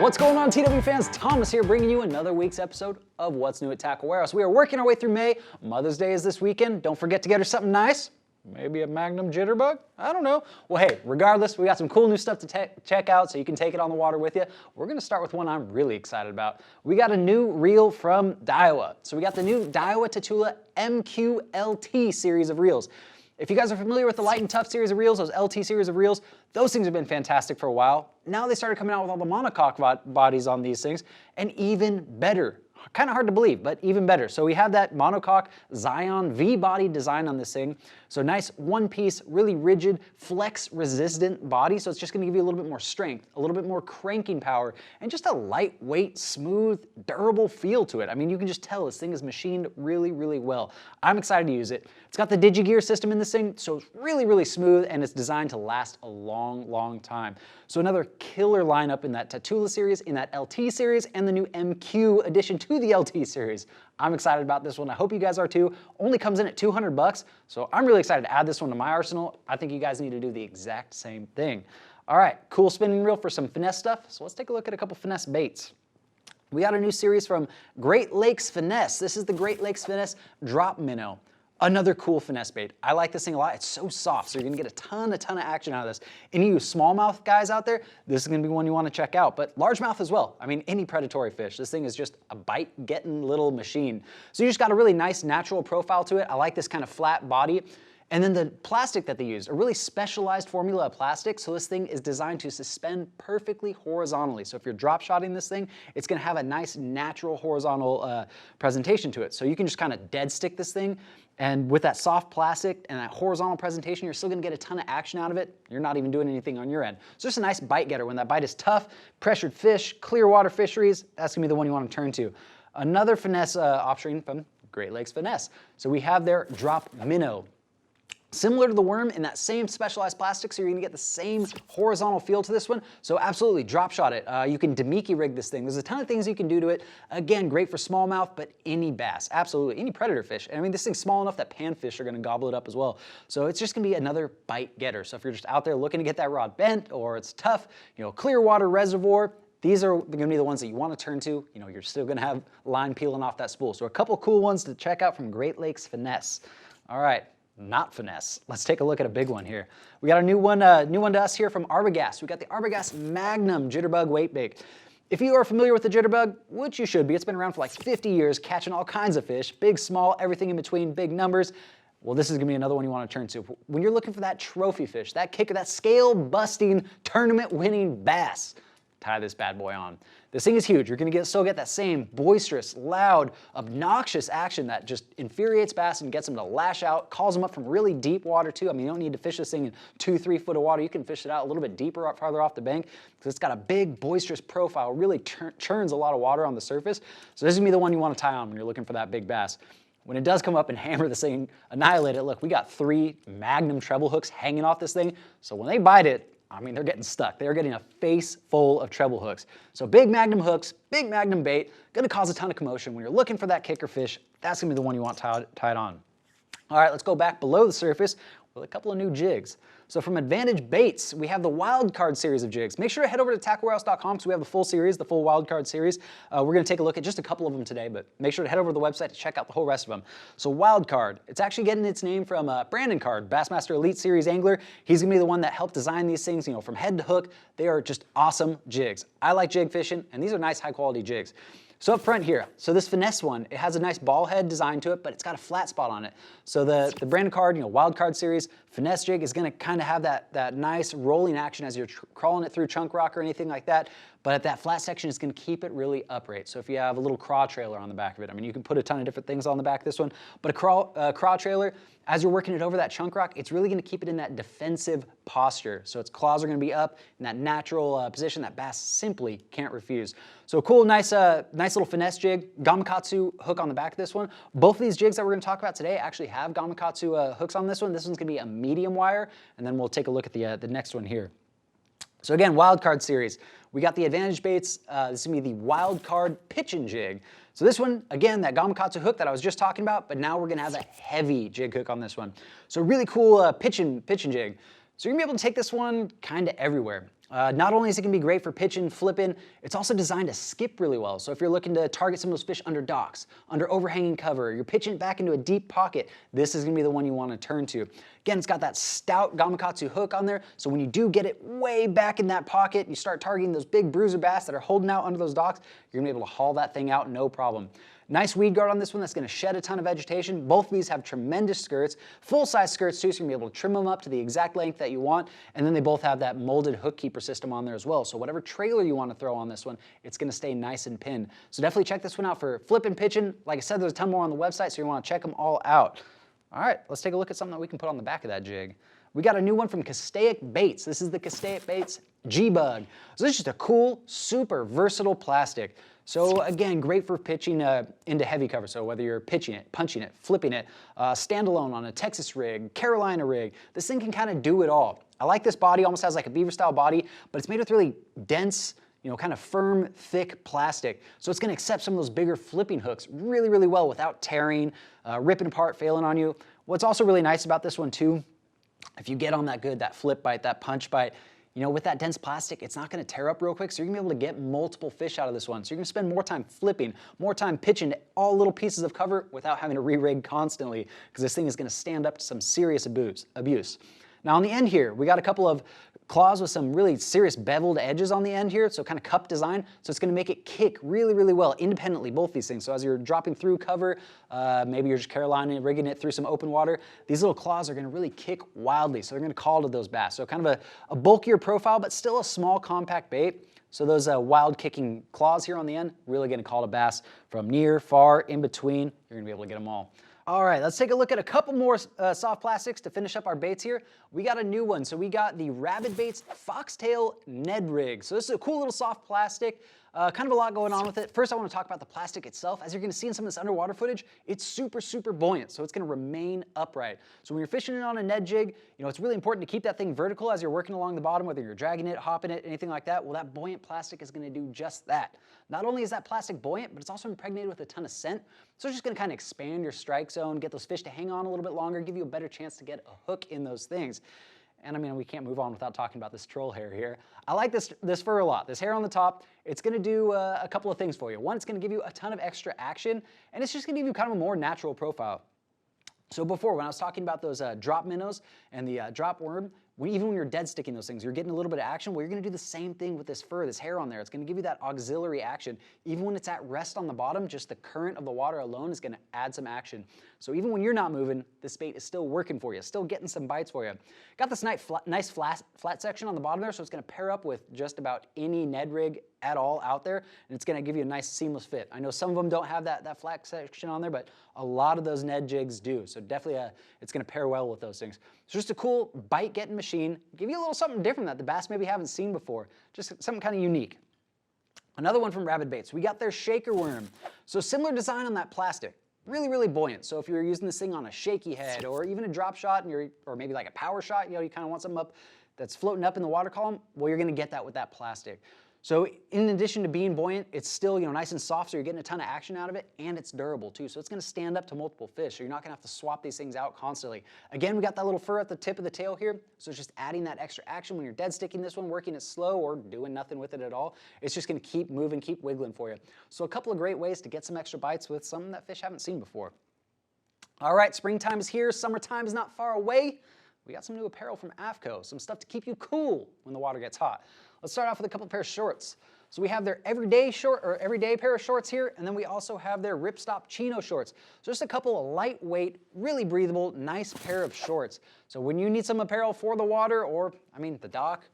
What's going on, TW fans? Thomas here, bringing you another week's episode of What's New at Tackle Warehouse. We are working our way through May. Mother's Day is this weekend. Don't forget to get her something nice. Maybe a Magnum Jitterbug? I don't know. Well, hey, regardless, we got some cool new stuff to check out so you can take it on the water with you. We're going to start with one I'm really excited about. We got a new reel from Daiwa. So we got the new Daiwa Tatula MQLT series of reels. If you guys are familiar with the Light and Tough series of reels, those LT series of reels, those things have been fantastic for a while. Now they started coming out with all the monocoque bodies on these things, and even better. Kind of hard to believe, but even better. So we have that monocoque Zion V-body design on this thing. So nice one-piece, really rigid, flex-resistant body. So it's just going to give you a little bit more strength, a little bit more cranking power, and just a lightweight, smooth, durable feel to it. I mean, you can just tell this thing is machined really, really well. I'm excited to use it. It's got the DigiGear system in this thing, so it's really, really smooth, and it's designed to last a long, long time. So another killer lineup in that Tatula series, in that LT series, and the new MQ addition to the LT series. I'm excited about this one. I hope you guys are too. Only comes in at 200 bucks, so I'm really excited to add this one to my arsenal. I think you guys need to do the exact same thing. All right, cool spinning reel for some finesse stuff. So let's take a look at a couple finesse baits. We got a new series from Lakes Finesse. This is the Lakes Finesse Drop Minnow. Another cool finesse bait. I like this thing a lot. It's so soft, so you're gonna get a ton of action out of this. Any of you smallmouth guys out there, this is gonna be one you wanna check out, but largemouth as well. I mean, any predatory fish. This thing is just a bite-getting little machine. So you just got a really nice natural profile to it. I like this kind of flat body. And then the plastic that they use, a really specialized formula of plastic, so this thing is designed to suspend perfectly horizontally. So if you're drop shotting this thing, it's gonna have a nice natural horizontal presentation to it. So you can just kind of dead stick this thing, and with that soft plastic and that horizontal presentation, you're still gonna get a ton of action out of it. You're not even doing anything on your end. So just a nice bite getter. When that bite is tough, pressured fish, clear water fisheries, that's gonna be the one you wanna turn to. Another finesse option from Lakes Finesse. So we have their Drop Minnow. Similar to the worm in that same specialized plastic, so you're gonna get the same horizontal feel to this one. So absolutely, drop shot it. You can Demiki rig this thing. There's a ton of things you can do to it. Again, great for smallmouth, but any bass, absolutely, any predator fish. And I mean, this thing's small enough that panfish are gonna gobble it up as well. So it's just gonna be another bite getter. So if you're just out there looking to get that rod bent, or it's tough, you know, clear water reservoir, these are gonna be the ones that you wanna turn to. You know, you're still gonna have line peeling off that spool. So a couple cool ones to check out from Lakes Finesse. All right. Not finesse. Let's take a look at a big one here. We got a new one to us here from Arbogast. We got the Arbogast Magnum Jitterbug Wakebait. If you are familiar with the Jitterbug, which you should be, it's been around for like 50 years, catching all kinds of fish, big, small, everything in between, big numbers. Well, this is gonna be another one you wanna turn to. When you're looking for that trophy fish, that kicker, that scale-busting, tournament-winning bass, tie this bad boy on. This thing is huge. You're gonna still get that same boisterous, loud, obnoxious action that just infuriates bass and gets them to lash out, calls them up from really deep water too. I mean, you don't need to fish this thing in 2-3 foot of water. You can fish it out a little bit deeper, farther off the bank, because it's got a big, boisterous profile, really churns a lot of water on the surface. So this is gonna be the one you wanna tie on when you're looking for that big bass. When it does come up and hammer this thing, annihilate it, look, we got 3 Magnum treble hooks hanging off this thing. So when they bite it, I mean, they're getting stuck. They're getting a face full of treble hooks. So big Magnum hooks, big Magnum bait, gonna cause a ton of commotion. When you're looking for that kicker fish, that's gonna be the one you want tied on. All right, let's go back below the surface with a couple of new jigs. So from Advantage Baits, we have the Wild Card series of jigs. Make sure to head over to tacklewarehouse.com because we have the full series, the full Wild Card series. We're gonna take a look at just a couple of them today, but make sure to head over to the website to check out the whole rest of them. So Wild Card, it's actually getting its name from Brandon Card, Bassmaster Elite Series angler. He's gonna be the one that helped design these things, you know, from head to hook. They are just awesome jigs. I like jig fishing, and these are nice, high quality jigs. So up front here, so this finesse one, it has a nice ball head design to it, but it's got a flat spot on it. So the Brandon Card, you know, Wild Card series, finesse jig is gonna kind of have that nice rolling action as you're crawling it through chunk rock or anything like that. But at that flat section, it's gonna keep it really upright. So if you have a little craw trailer on the back of it, I mean, you can put a ton of different things on the back of this one, but a craw trailer, as you're working it over that chunk rock, it's really gonna keep it in that defensive posture. So its claws are gonna be up in that natural position that bass simply can't refuse. So cool, nice little finesse jig. Gamakatsu hook on the back of this one. Both of these jigs that we're gonna talk about today actually have Gamakatsu hooks on this one. This one's gonna be a medium wire, and then we'll take a look at the next one here. So again, Wild Card series. We got the Advantage Baits. This is gonna be the Wild Card Pitchin jig. So this one, again, that Gamakatsu hook that I was just talking about, but now we're gonna have a heavy jig hook on this one. So really cool pitchin jig. So you're gonna be able to take this one kind of everywhere. Not only is it going to be great for pitching, flipping, it's also designed to skip really well. So if you're looking to target some of those fish under docks, under overhanging cover, you're pitching it back into a deep pocket, this is going to be the one you want to turn to. Again, it's got that stout Gamakatsu hook on there, so when you do get it way back in that pocket, you start targeting those big bruiser bass that are holding out under those docks, you're going to be able to haul that thing out no problem. Nice weed guard on this one that's going to shed a ton of vegetation. Both of these have tremendous skirts, full-size skirts too, so you're going to be able to trim them up to the exact length that you want, and then they both have that molded hook keeper system on there as well. So whatever trailer you want to throw on this one, it's going to stay nice and pinned. So definitely check this one out for flipping, pitching. Like I said, there's a ton more on the website, so you want to check them all out. All right, let's take a look at something that we can put on the back of that jig. We got a new one from Castaic Baits. This is the Castaic Baits G-Bug. So this is just a cool, super versatile plastic. So again, great for pitching into heavy cover. So whether you're pitching it, punching it, flipping it, standalone on a Texas rig, Carolina rig, this thing can kind of do it all. I like this body, almost has like a beaver style body, but it's made with really dense, kind of firm, thick plastic. So it's going to accept some of those bigger flipping hooks really, really well without tearing, ripping apart, failing on you. What's also really nice about this one too, if you get on that flip bite, that punch bite, with that dense plastic, it's not going to tear up real quick, so you're going to be able to get multiple fish out of this one. So you're going to spend more time flipping, more time pitching all little pieces of cover without having to re-rig constantly, because this thing is going to stand up to some serious abuse. Now on the end here, we got a couple of claws with some really serious beveled edges on the end here, so kind of cup design, so it's going to make it kick really, really well independently, both these things. So as you're dropping through cover, maybe you're just Carolina rigging it through some open water, these little claws are going to really kick wildly, so they're going to call to those bass. So kind of a bulkier profile, but still a small compact bait. So those wild kicking claws here on the end, really going to call to bass from near, far, in between. You're going to be able to get them all. All right, let's take a look at a couple more soft plastics to finish up our baits here. We got a new one. So we got the Rabid Baits Foxtail Ned Rig. So this is a cool little soft plastic. Kind of a lot going on with it. First, I want to talk about the plastic itself. As you're going to see in some of this underwater footage, it's super, super buoyant, so it's going to remain upright. So when you're fishing it on a Ned jig, it's really important to keep that thing vertical as you're working along the bottom, whether you're dragging it, hopping it, anything like that. Well, that buoyant plastic is going to do just that. Not only is that plastic buoyant, but it's also impregnated with a ton of scent, so it's just going to kind of expand your strike zone, get those fish to hang on a little bit longer, give you a better chance to get a hook in those things. And I mean, we can't move on without talking about this troll hair here. I like this fur a lot. This hair on the top, it's going to do a couple of things for you. One, it's going to give you a ton of extra action, and it's just going to give you kind of a more natural profile. So before, when I was talking about those drop minnows and the drop worm, even when you're dead sticking those things, you're getting a little bit of action. Well, you're going to do the same thing with this fur, this hair on there. It's going to give you that auxiliary action. Even when it's at rest on the bottom, just the current of the water alone is going to add some action. So even when you're not moving, this bait is still working for you, still getting some bites for you. Got this nice flat section on the bottom there, so it's going to pair up with just about any Ned rig at all out there, and it's going to give you a nice seamless fit. I know some of them don't have that flat section on there, but a lot of those Ned jigs do, so definitely it's going to pair well with those things. So just a cool bite-getting machine, give you a little something different that the bass maybe haven't seen before, just something kind of unique. Another one from Rabid Baits, we got their shaker worm. So similar design on that plastic. Really, really buoyant. So if you're using this thing on a shaky head or even a drop shot, or maybe like a power shot, you kind of want something up that's floating up in the water column, well, you're going to get that with that plastic. So in addition to being buoyant, it's still nice and soft, so you're getting a ton of action out of it, and it's durable too. So it's going to stand up to multiple fish, so you're not going to have to swap these things out constantly. Again, we got that little fur at the tip of the tail here, so it's just adding that extra action when you're dead sticking this one, working it slow or doing nothing with it at all. It's just going to keep moving, keep wiggling for you. So a couple of great ways to get some extra bites with something that fish haven't seen before. All right, springtime is here, summertime is not far away. We got some new apparel from Aftco, some stuff to keep you cool when the water gets hot. Let's start off with a couple pairs of shorts. So we have their everyday pair of shorts here, and then we also have their ripstop chino shorts. So just a couple of lightweight, really breathable, nice pair of shorts. So when you need some apparel for the water, or the dock,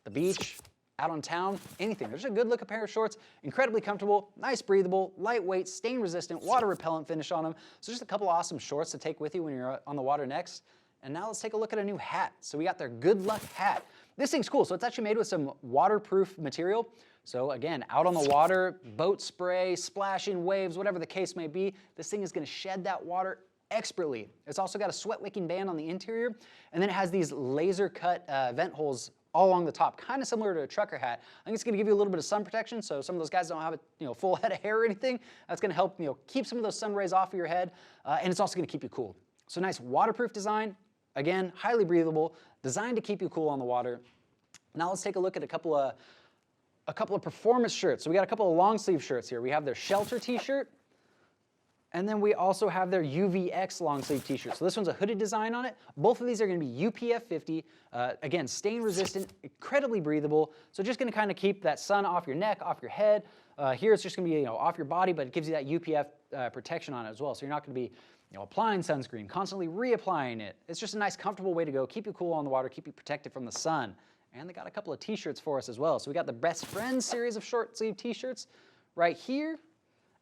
the beach, out on town, anything, there's a good look pair of shorts, incredibly comfortable, nice breathable, lightweight, stain resistant, water repellent finish on them. So just a couple awesome shorts to take with you when you're on the water next. And now let's take a look at a new hat. So we got their Good Luck hat. This thing's cool. So it's actually made with some waterproof material. So again, out on the water, boat spray, splashing waves, whatever the case may be, this thing is going to shed that water expertly. It's also got a sweat wicking band on the interior, and then it has these laser cut vent holes all along the top, kind of similar to a trucker hat. I think it's going to give you a little bit of sun protection, so some of those guys don't have a full head of hair or anything. That's going to help keep some of those sun rays off of your head, and it's also going to keep you cool. So nice waterproof design. Again, highly breathable, designed to keep you cool on the water. Now let's take a look at a couple of performance shirts. So we got a couple of long sleeve shirts here. We have their Shelter t-shirt, and then we also have their UVX long sleeve t-shirt. So this one's a hooded design on it. Both of these are gonna be UPF 50. Again, stain resistant, incredibly breathable. So just gonna kind of keep that sun off your neck, off your head. Here it's just gonna be off your body, but it gives you that UPF protection on it as well. So you're not gonna be applying sunscreen, constantly reapplying it. It's just a nice, comfortable way to go. Keep you cool on the water, keep you protected from the sun. And they got a couple of t-shirts for us as well. So we got the Best Friends series of short sleeve t-shirts right here.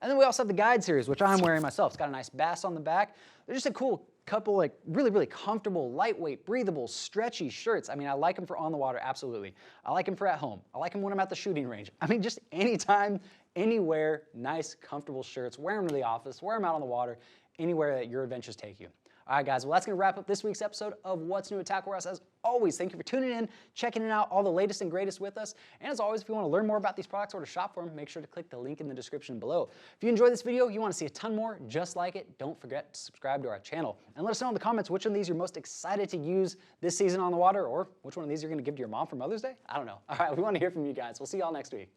And then we also have the Guide series, which I'm wearing myself. It's got a nice bass on the back. They're just a cool couple, like really, really comfortable, lightweight, breathable, stretchy shirts. I mean, I like them for on the water, absolutely. I like them for at home. I like them when I'm at the shooting range. I mean, just anytime, anywhere, nice, comfortable shirts. Wear them to the office, wear them out on the water, anywhere that your adventures take you. All right, guys, well, that's going to wrap up this week's episode of What's New at Tackle Warehouse. As always, thank you for tuning in, checking out all the latest and greatest with us. And as always, if you want to learn more about these products or to shop for them, make sure to click the link in the description below. If you enjoyed this video, you want to see a ton more just like it, don't forget to subscribe to our channel. And let us know in the comments which one of these you're most excited to use this season on the water, or which one of these you're going to give to your mom for Mother's Day. I don't know. All right, we want to hear from you guys. We'll see y'all next week.